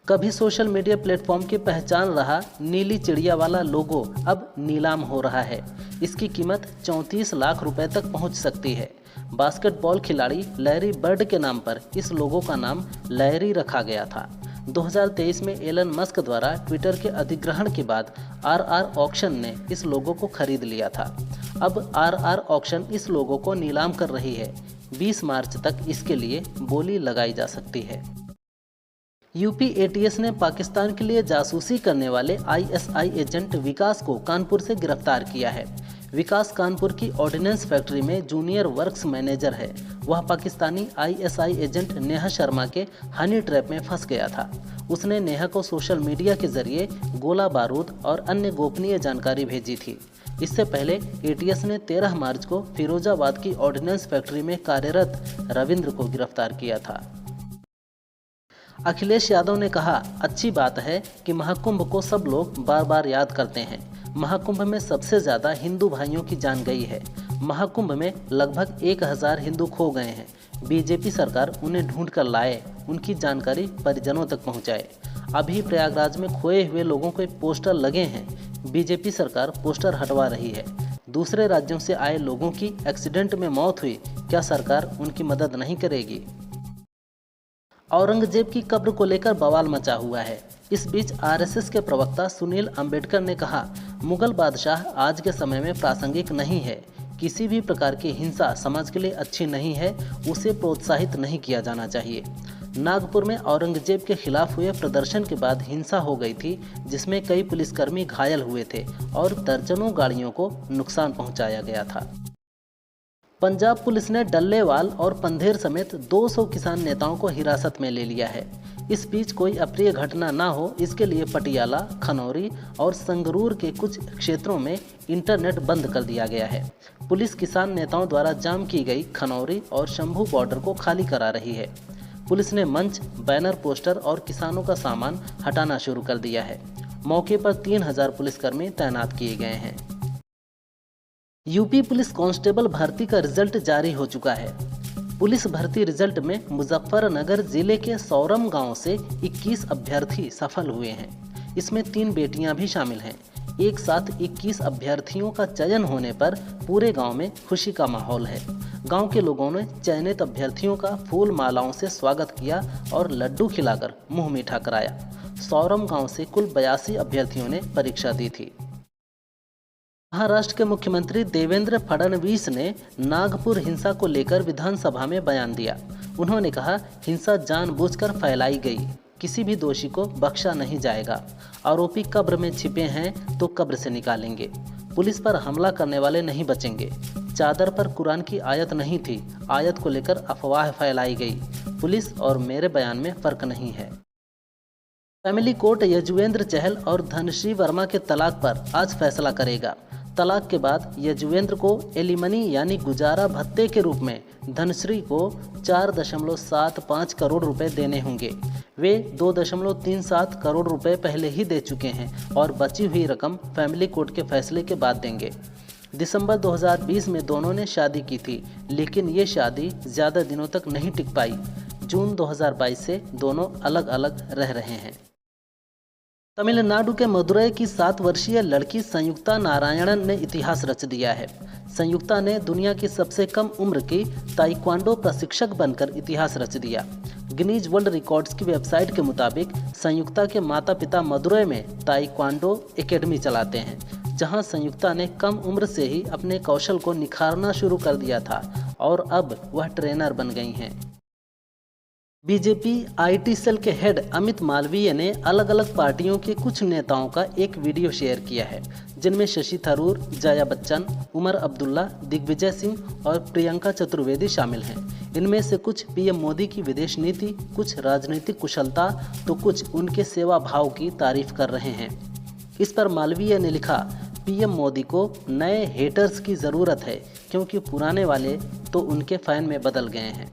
कभी social media platform की पहचान रहा नीली चिड़िया वाला लोगो अब नीलाम हो रहा है। इसकी कीमत 34 लाख रुपए तक पहुंच सकती है। बास्केटबॉल खिलाड़ी लैरी बर्ड के नाम पर इस लोगो का नाम लैरी रखा गया था। 2023 में एलन मस्क द्वारा ट्विटर के अधिग्रहण के बाद आरआर ऑक्शन ने इस लोगो को खरीद लिया था। अब आरआर ऑक्शन इस लोगो को नीलाम कर रही है। 20 मार्च तक इसके लिए बोली लगाई जा सकती है। यूपी एटीएस ने पाकिस्तान के लिए जासूसी करने वाले आईएसआई एजेंट विकास को कानपुर से गिरफ्तार किया है। विकास कानपुर की ऑर्डिनेंस फैक्ट्री में जूनियर वर्क्स मैनेजर है। वह पाकिस्तानी आईएसआई एजेंट नेहा शर्मा के हनी ट्रैप में फंस गया था। उसने नेहा को सोशल मीडिया के जरिए गोला बारूद और अन्य गोपनीय जानकारी भेजी थी। इससे पहले एटीएस ने 13 मार्च को फिरोजाबाद की ऑर्डिनेंस फैक्ट्री में कार्यरत रविंद्र को गिरफ्तार किया था। अखिलेश यादव ने कहा, अच्छी बात है कि महाकुंभ को सब लोग बार बार याद करते हैं। महाकुंभ में सबसे ज़्यादा हिंदू भाइयों की जान गई है। महाकुंभ में लगभग 1000 हिंदू खो गए हैं। बीजेपी सरकार उन्हें ढूंढ कर लाए, उनकी जानकारी परिजनों तक पहुंचाए। अभी प्रयागराज में खोए हुए लोगों के पोस्टर लगे हैं। बीजेपी सरकार पोस्टर हटवा रही है। दूसरे राज्यों से आए लोगों की एक्सीडेंट में मौत हुई, क्या सरकार उनकी मदद नहीं करेगी? औरंगजेब की कब्र को लेकर बवाल मचा हुआ है। इस बीच आरएसएस के प्रवक्ता सुनील अंबेडकर ने कहा, मुगल बादशाह आज के समय में प्रासंगिक नहीं है। किसी भी प्रकार की हिंसा समाज के लिए अच्छी नहीं है, उसे प्रोत्साहित नहीं किया जाना चाहिए। नागपुर में औरंगजेब के खिलाफ हुए प्रदर्शन के बाद हिंसा हो गई थी, जिसमें कई पुलिसकर्मी घायल हुए थे और दर्जनों गाड़ियों को नुकसान पहुंचाया गया था। पंजाब पुलिस ने डल्लेवाल और पंधेर समेत 200 किसान नेताओं को हिरासत में ले लिया है। इस बीच कोई अप्रिय घटना ना हो, इसके लिए पटियाला, खनौरी और संगरूर के कुछ क्षेत्रों में इंटरनेट बंद कर दिया गया है। पुलिस किसान नेताओं द्वारा जाम की गई खनौरी और शंभू बॉर्डर को खाली करा रही है। पुलिस ने मंच, बैनर, पोस्टर और किसानों का सामान हटाना शुरू कर दिया है। मौके पर 3000 पुलिसकर्मी तैनात किए गए हैं। यूपी पुलिस कांस्टेबल भर्ती का रिजल्ट जारी हो चुका है। पुलिस भर्ती रिजल्ट में मुजफ्फरनगर जिले के सौरम गांव से 21 अभ्यर्थी सफल हुए हैं। इसमें 3 बेटियां भी शामिल हैं। एक साथ 21 अभ्यर्थियों का चयन होने पर पूरे गांव में खुशी का माहौल है। गांव के लोगों ने चयनित अभ्यर्थियों का फूल मालाओं से स्वागत किया और लड्डू खिलाकर मुंह मीठा कराया। सौरम गांव से कुल 82 अभ्यर्थियों ने परीक्षा दी थी। महाराष्ट्र के मुख्यमंत्री देवेंद्र फडणवीस ने नागपुर हिंसा को लेकर विधानसभा में बयान दिया। उन्होंने कहा, हिंसा जानबूझकर फैलाई गई, किसी भी दोषी को बख्शा नहीं जाएगा। आरोपी कब्र में छिपे हैं तो कब्र से निकालेंगे। पुलिस पर हमला करने वाले नहीं बचेंगे। चादर पर कुरान की आयत नहीं थी, आयत को लेकर अफवाह फैलाई गई। पुलिस और मेरे बयान में फर्क नहीं है। फैमिली कोर्ट यजुवेंद्र चहल और धनश्री वर्मा के तलाक पर आज फैसला करेगा। तलाक के बाद यजुवेंद्र को एलिमनी यानी गुजारा भत्ते के रूप में धनश्री को 4.75 करोड़ रुपए देने होंगे। वे 2.37 करोड़ रुपए पहले ही दे चुके हैं और बची हुई रकम फैमिली कोर्ट के फैसले के बाद देंगे। दिसंबर 2020 में दोनों ने शादी की थी, लेकिन ये शादी ज़्यादा दिनों तक नहीं टिक पाई। जून 2022 से दोनों अलग अलग रह रहे हैं। तमिलनाडु के मदुरई की 7 वर्षीय लड़की संयुक्ता नारायणन ने इतिहास रच दिया है। संयुक्ता ने दुनिया की सबसे कम उम्र की ताइक्वांडो प्रशिक्षक बनकर इतिहास रच दिया। गिनीज वर्ल्ड रिकॉर्ड्स की वेबसाइट के मुताबिक संयुक्ता के माता पिता मदुरई में ताइक्वांडो एकेडमी चलाते हैं, जहां संयुक्ता ने कम उम्र से ही अपने कौशल को निखारना शुरू कर दिया था और अब वह ट्रेनर बन गई हैं। बीजेपी आईटी सेल के हेड अमित मालवीय ने अलग अलग पार्टियों के कुछ नेताओं का एक वीडियो शेयर किया है, जिनमें शशि थरूर, जया बच्चन, उमर अब्दुल्ला, दिग्विजय सिंह और प्रियंका चतुर्वेदी शामिल हैं। इनमें से कुछ पीएम मोदी की विदेश नीति, कुछ राजनीतिक कुशलता तो कुछ उनके सेवा भाव की तारीफ कर रहे हैं। इस पर मालवीय ने लिखा, पीएम मोदी को नए हेटर्स की ज़रूरत है, क्योंकि पुराने वाले तो उनके फैन में बदल गए हैं।